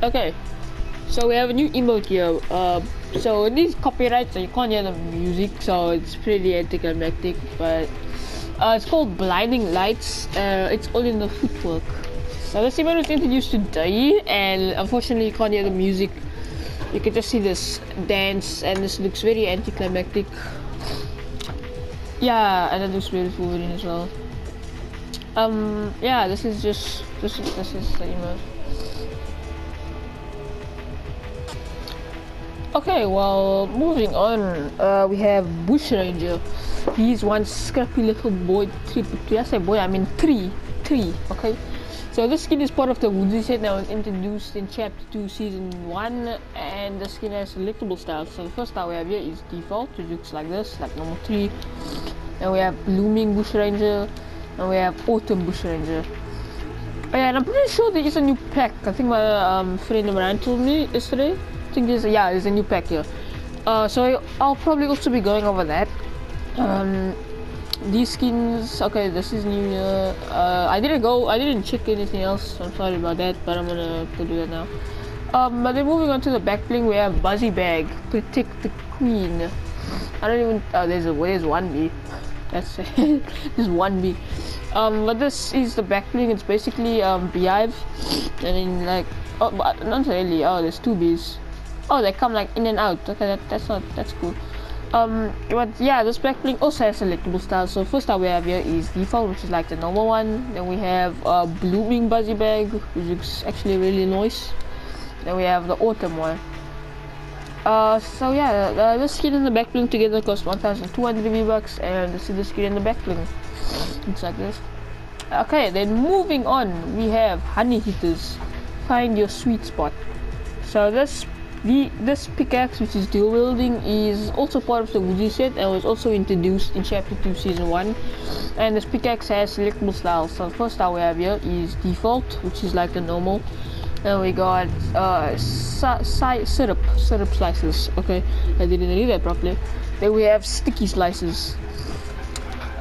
Okay, so we have a new emote here. So it is copyright, so you can't hear the music, so it's pretty anticlimactic. But it's called Blinding Lights. It's all in the footwork. So this emote was introduced today, and unfortunately you can't hear the music. You can just see this dance, and this looks very anticlimactic. Yeah, and it looks beautiful as well. Yeah, this is the emote. Okay, well, moving on, we have Bush Ranger. He's one scrappy little boy. Did I say boy? I mean tree. Okay. So this skin is part of the Woody set that was introduced in Chapter 2, Season 1, and the skin has selectable styles. So the first style we have here is default, which looks like this, like normal tree. Then we have Blooming Bush Ranger, and we have Autumn Bush Ranger. Oh, yeah, and I'm pretty sure there is a new pack. I think my friend Ryan told me yesterday. I think there's a new pack here. So I'll probably also be going over that. These skins, okay, this is new here. I didn't check anything else, so I'm sorry about that, but I'm gonna do that now. But then moving on to the back bling, we have Buzzy Bag, Protect the Queen. I don't even, there's one B. That's there's one B. But this is the back bling. It's basically beehive, and then like, oh, but not really. Oh, there's two bees. Oh, they come like in and out. Okay, that's cool. But yeah, this back bling also has selectable styles. So first style we have here is default, which is like the normal one. Then we have Blooming Buzzy Bag, which looks actually really nice. Then we have the autumn one. So yeah, the skin and the back bling together cost 1,200 V-Bucks, and this is the skin and the back bling. Looks like this. Okay, then moving on, we have Honey Hitters. Find your sweet spot. So this pickaxe, which is dual wielding, is also part of the Woody set and was also introduced in Chapter 2, Season 1. And this pickaxe has selectable styles. So the first style we have here is default, which is like the normal. Then we got syrup slices. Okay, I didn't read that properly. Then we have sticky slices.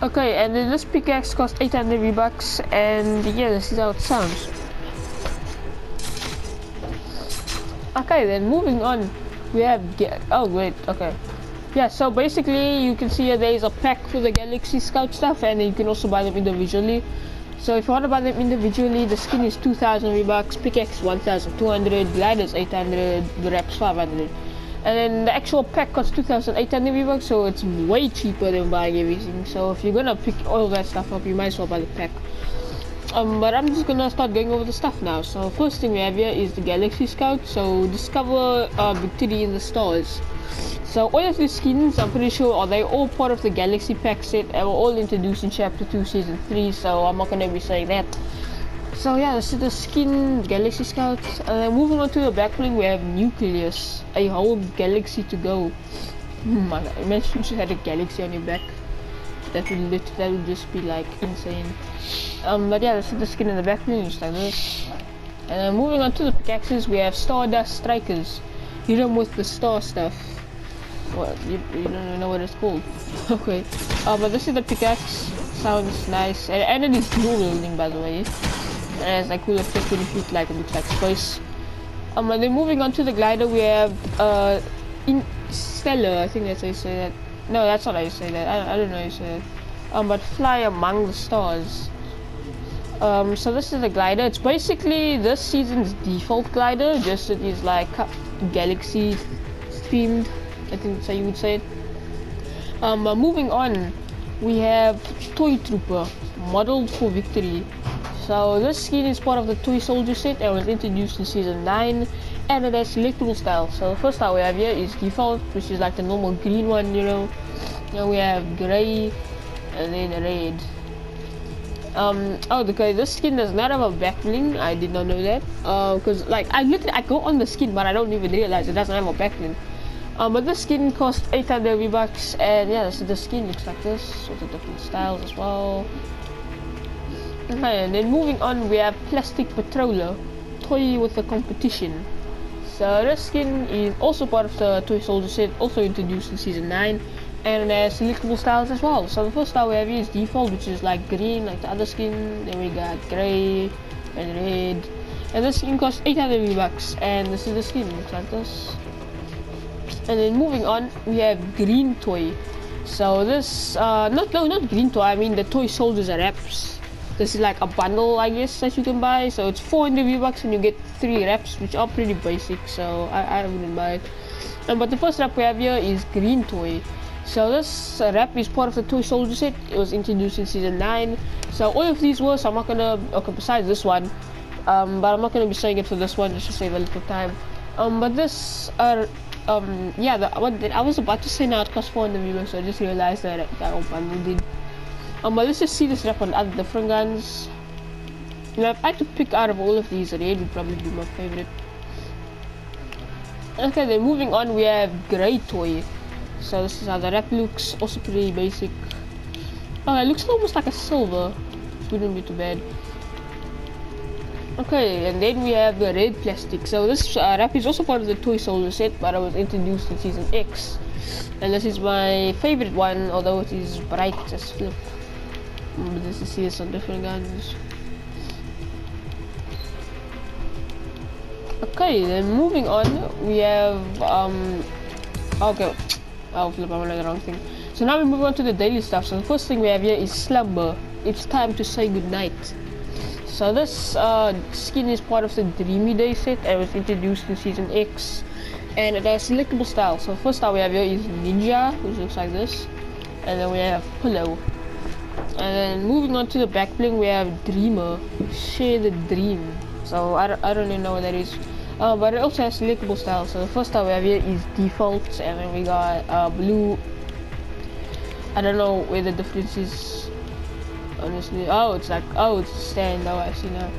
Okay, and then this pickaxe costs 800 V-Bucks, and yeah, this is how it sounds. Okay, then moving on, we have yeah, so basically you can see here there is a pack for the Galaxy Scout stuff, and then you can also buy them individually. So if you want to buy them individually, the skin is 2,000 V-Bucks, pickaxe 1,200, gliders 800, the wraps 500. And then the actual pack costs 2,800 V-Bucks, so it's way cheaper than buying everything. So if you're gonna pick all that stuff up, you might as well buy the pack. But I'm just gonna start going over the stuff now. So first thing we have here is the Galaxy Scout. So discover victory in the stars. So all of these skins, I'm pretty sure, are they all part of the Galaxy pack set and were all introduced in Chapter 2, Season 3, so I'm not gonna be saying that. So yeah, this is the skin, Galaxy Scout. And then moving on to the back bling, we have Nucleus, a whole galaxy to go. Imagine you had a galaxy on your back. That would just be like insane. But yeah, this is the skin in the back bling, just like this. And then moving on to the pickaxes, we have Stardust Strikers. Hit them with the star stuff. What? You don't even know what it's called. Okay. But this is the pickaxe. Sounds nice. And it is dual wielding, by the way. And it has like cool effect when you shoot, like it looks like space. And then moving on to the glider, we have Stellar. I think that's how you say that. No, that's not how you say that. I don't know how you say that. But fly among the stars. So this is the glider. It's basically this season's default glider, just it is like galaxy themed, I think that's how you would say it. But moving on, we have Toy Trooper, modeled for victory. So this skin is part of the Toy Soldier set and was introduced in Season 9, and it has selectable styles. So the first style we have here is default, which is like the normal green one, you know. Then we have grey, and then red. Okay, this skin does not have a back bling. I did not know that. Because like I go on the skin, but I don't even realize it doesn't have a back bling. But this skin costs 800 V-Bucks, and yeah, so the skin looks like this with the different styles as well. Okay, and then moving on, we have Plastic Patroller, toy with the competition. So this skin is also part of the Toy Soldier set, also introduced in Season 9. And it has selectable styles as well. So the first style we have here is default, which is like green, like the other skin. Then we got grey and red. And this skin costs 800 V-Bucks, and this is the skin, looks like this. And then moving on, we have green toy. So this, not green toy, I mean the toy soldiers are wraps. This is like a bundle, I guess, that you can buy. So it's 400 V-Bucks and you get 3 wraps, which are pretty basic, so I wouldn't buy it. But the first wrap we have here is green toy. So this wrap is part of the toy soldier set. It was introduced in season 9. So all of these were, so I'm not gonna, okay, besides this one, but I'm not gonna be saying it for this one just to save a little time. But this are, yeah, I was about to say now it costs 400 V-Bucks, so I just realized that I bundled it. But let's just see this wrap on other different guns. You know, if I had to pick out of all of these, red would probably be my favorite. Okay, then moving on, we have grey toy. So this is how the wrap looks, also pretty basic. Oh, it looks almost like a silver, which wouldn't be too bad. Okay, and then we have the red plastic. So this wrap is also part of the toy soldier set, but it was introduced in season X. And this is my favorite one, although it is bright as flip. But this is see some different guns. Okay, then moving on, we have okay, oh flip, I'm on the wrong thing. So now we move on to the daily stuff. So the first thing we have here is slumber. It's time to say goodnight. So this skin is part of the Dreamy Day set and was introduced in season X, and it has selectable style. So the first style we have here is Ninja, which looks like this, and then we have Pillow. And then moving on to the back bling, we have Dreamer, Share the Dream. So I don't even know what that is, but it also has selectable style. So the first style we have here is Default, and then we got Blue. I don't know where the difference is, honestly. Oh, it's like, oh, it's stand. Oh, I see now.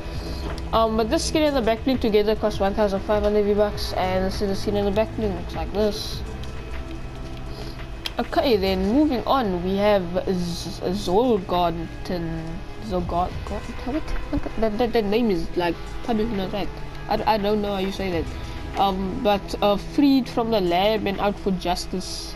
But this skin and the back bling together cost 1,500 V-Bucks, and this is the skin and the back bling, looks like this. Okay, then moving on, we have Zolgarten. That name is like public not right. I don't know how you say that. But freed from the lab and out for justice,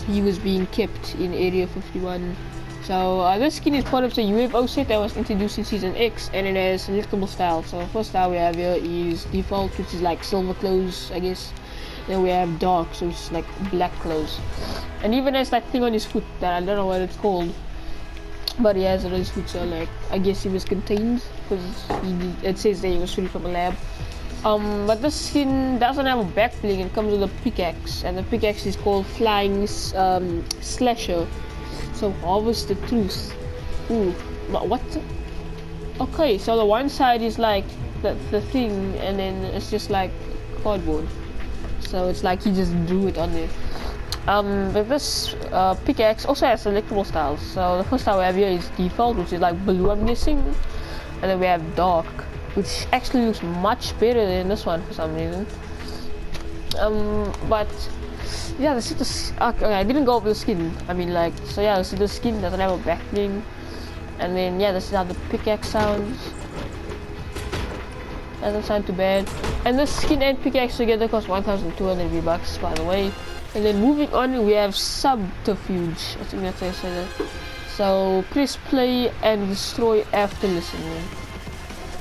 he was being kept in Area 51. So this skin is part of the UFO set that was introduced in season X, and it has selectable style. So the first style we have here is Default, which is like silver clothes, I guess. Then we have Dark, so it's like black clothes. And even has that thing on his foot that I don't know what it's called, but he has it on his foot, so like I guess he was contained because it says that he was free from a lab. But this skin doesn't have a back bling. It comes with a pickaxe, and the pickaxe is called Flying Slasher. So harvest the truth. Ooh, what? Okay, so the one side is like the thing, and then it's just like cardboard. So it's like he just drew it on there. But this pickaxe also has selectable styles. So the first style we have here is Default, which is like blue, I'm guessing. And then we have Dark, which actually looks much better than this one for some reason. But yeah, this is the okay, I didn't go over the skin. I mean, like, so yeah, this is the skin, doesn't have a back bling. And then yeah, this is how the pickaxe sounds. Doesn't sound too bad. And the skin and pickaxe together cost 1,200 V-Bucks, by the way. And then moving on, we have Subterfuge. I think that's how I say that. So press play and destroy after listening.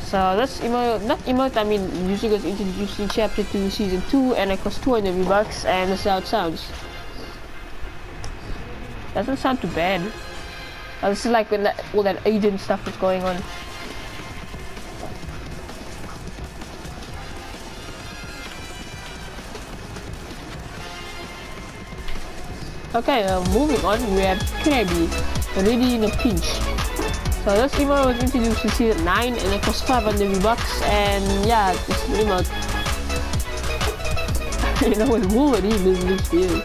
So that's emote, not emote, I mean music was introduced in chapter 2 season 2, and it costs 200 V-Bucks, and that's how it sounds. Doesn't sound too bad. This is like when all that agent stuff is going on. Okay, moving on, we have Krabby, ready in a pinch. So this emote was introduced in season 9, and it costs 500 V-Bucks, and yeah, it's the emote. You know, with Wolverine, this looks weird.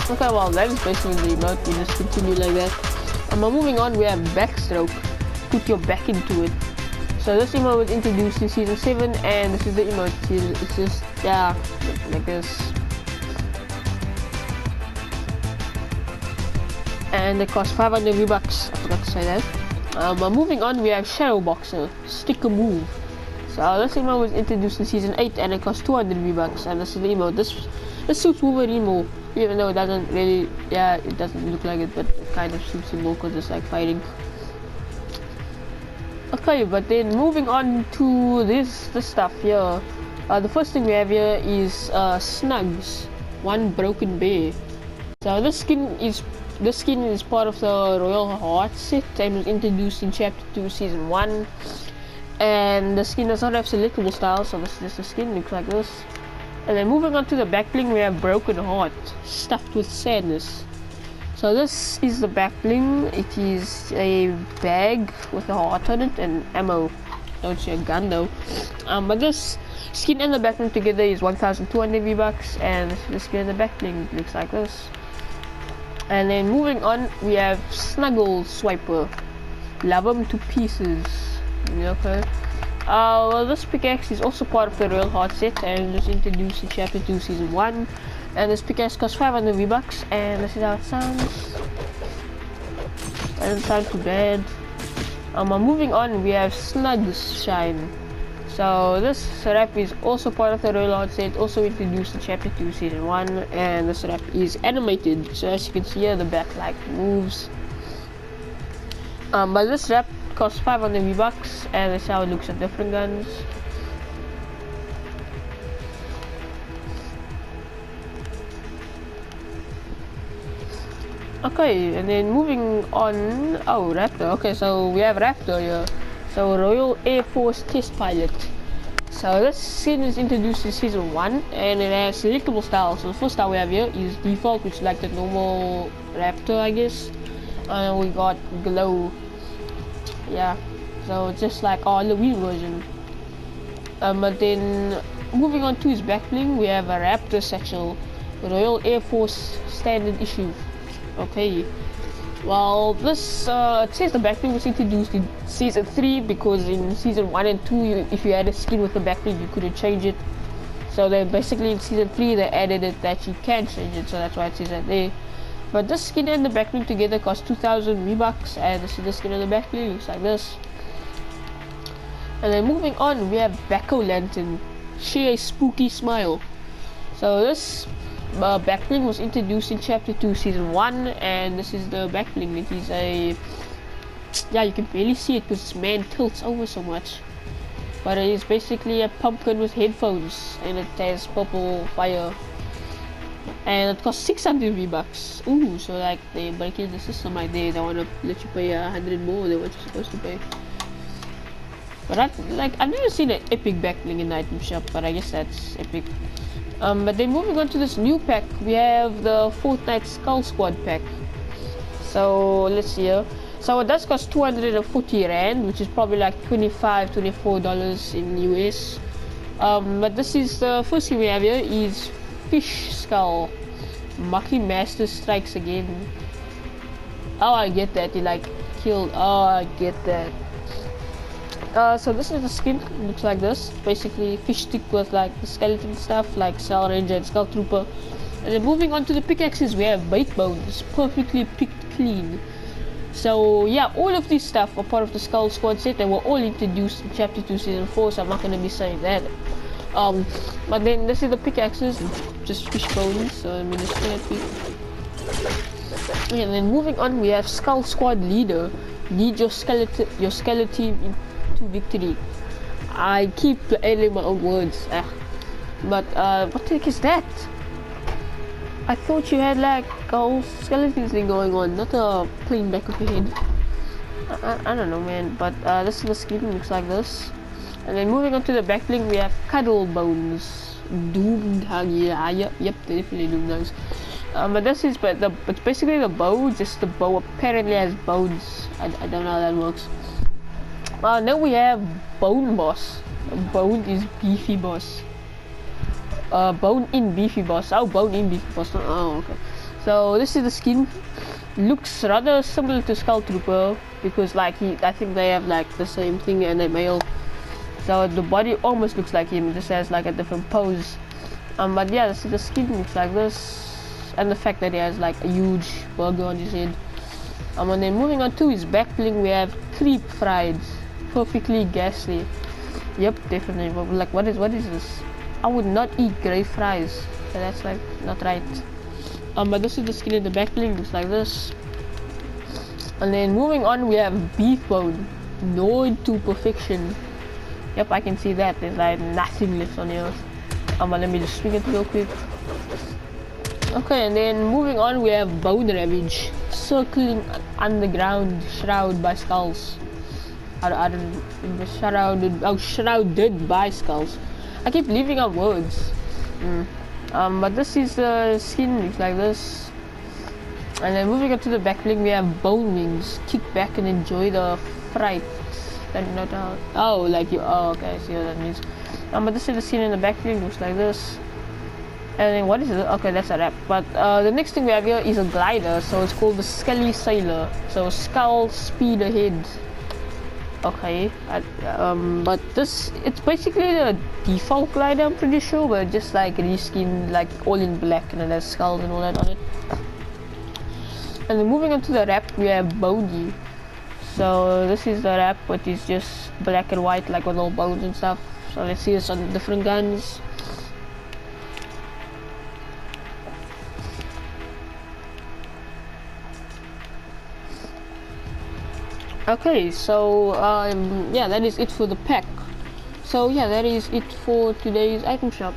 Okay, well, that is basically the emote. We just continue like that. Moving on, we have Backstroke. Put your back into it. So this emote was introduced in season 7, and this is the emote. It's just, yeah, like this. And it costs 500 V-Bucks. I forgot to say that. Moving on, we have Shadow Boxer. Stick a move. So this emote was introduced in season 8 and it cost 200 V-Bucks, and this is the emote. This suits Wolverine more, even though it doesn't really, yeah, it doesn't look like it, but it kind of suits him more because it's like fighting. Okay, but then moving on to this stuff here. The first thing we have here is Snugs, one broken bear. So this skin is part of the Royal Heart set and was introduced in Chapter 2, Season 1. And the skin does not have selectable style, so this is just the skin, looks like this. And then moving on to the back bling, we have Broken Heart, stuffed with sadness. So this is the back bling. It is a bag with a heart on it and ammo. Don't see a gun though. But this skin and the back bling together is 1,200 V-Bucks, and the skin and the back bling looks like this. And then moving on, we have Snuggle Swiper, love 'em to pieces. Okay. Well, this pickaxe is also part of the Royal Heart set and was introduced in Chapter 2, Season 1. And this pickaxe costs 500 V-Bucks, and this is how it sounds. Doesn't sound too bad. Moving on, we have Slugs Shine. So this wrap is also part of the Royal Heart set, also introduced in Chapter 2, Season 1, and this wrap is animated. So as you can see here, the back like moves. But this wrap costs 500 V-Bucks, and that's how it looks at different guns. Okay, and then moving on, oh, Raptor. Okay, so we have Raptor here. So Royal Air Force Test Pilot. So this skin is introduced in Season 1, and it has selectable styles. So the first style we have here is Default, which is like the normal Raptor, I guess. And we got Glow. Yeah, so it's just like our Halloween version. But then moving on to his back bling, we have a Raptor satchel, Royal Air Force standard issue. Okay, well this it says the back bling was introduced in Season 3 because in Season 1 and 2 if you had a skin with the back bling you couldn't change it. So then basically in Season 3 they added it that you can change it, so that's why it says that there. But this skin and the back bling together cost 2,000 V-Bucks, and this is the skin and the back bling, looks like this. And then moving on, we have Backo Lantern, share a spooky smile. So this back bling was introduced in Chapter 2, Season 1, and this is the back bling. It is a, yeah, you can barely see it because this man tilts over so much. But it is basically a pumpkin with headphones, and it has purple fire. And it costs 600 V-Bucks. Ooh, so like they break in the system like they want to let you pay 100 more than what you're supposed to pay. But I've never seen an epic back bling in the item shop, but I guess that's epic. But then moving on to this new pack, we have the Fortnite Skull Squad pack. So let's see here. So it does cost 240 Rand, which is probably like $24 in US. But this is the first thing we have here is Fish Skull. Mucky Master strikes again. Oh, I get that. He like killed. Oh, I get that. So this is the skin. It looks like this. Basically, fish stick with like the skeleton stuff, like Cell Ranger and Skull Trooper. And then moving on to the pickaxes, we have Bait Bones, perfectly picked clean. So yeah, all of this stuff are part of the Skull Squad set, and were all introduced in Chapter 2, Season 4. So I'm not gonna be saying that. But then this is the pickaxes, just fish bones, so I mean it's gonna be. And then moving on, we have Skull Squad Leader. Lead your skeleton team into victory. I keep editing my own words. But what the heck is that? I thought you had like a whole skeleton thing going on, not a plain back of your head. I don't know, man. But this is the skin, looks like this. And then moving on to the back bling, we have Cuddle Bones, Doomed Hug. Yeah, yep, definitely Doomed Hugs. But this is, it's basically the bow. Just the bow apparently has bones. I don't know how that works. Then we have Bone Boss. Bone is Beefy Boss. Bone in Beefy Boss. Oh, Bone in Beefy Boss. Oh, okay. So this is the skin. Looks rather similar to Skull Trooper because like I think they have like the same thing and they're male. So the body almost looks like him, it just has like a different pose. But yeah, this is the skin, looks like this. And the fact that he has like a huge burger on his head. And then moving on to his back bling, we have Creep Fried, perfectly ghastly. Yep, definitely. But like, what is this? I would not eat gray fries. So that's like not right. But this is the skin in the back bling. Looks like this. And then moving on, we have beef bone, gnawed to perfection. Yep, I can see that. There's like nothing left on here. But let me just swing it real quick. Okay, and then moving on, we have bone ravage, circling underground, shrouded by skulls. I don't shrouded by skulls. I keep leaving out words. But this is the skin. Looks like this. And then moving up to the back bling, we have bone wings. Kick back and enjoy the fright. Oh, like you. Oh, okay. I see what that means. But this is the skin in the back bling. Looks like this. And then what is it? Okay, that's a wrap. But the next thing we have here is a glider. So it's called the Scaly Sailor. So skull, speed ahead. Okay, but it's basically the default glider, I'm pretty sure, but just like reskin, like all in black, and then there's skulls and all that on it. And then moving on to the wrap, we have bogey. So this is the wrap, but it's just black and white, like with all bones and stuff. So let's see this on different guns. Okay, so yeah, that is it for the pack. So yeah, that is it for today's item shop.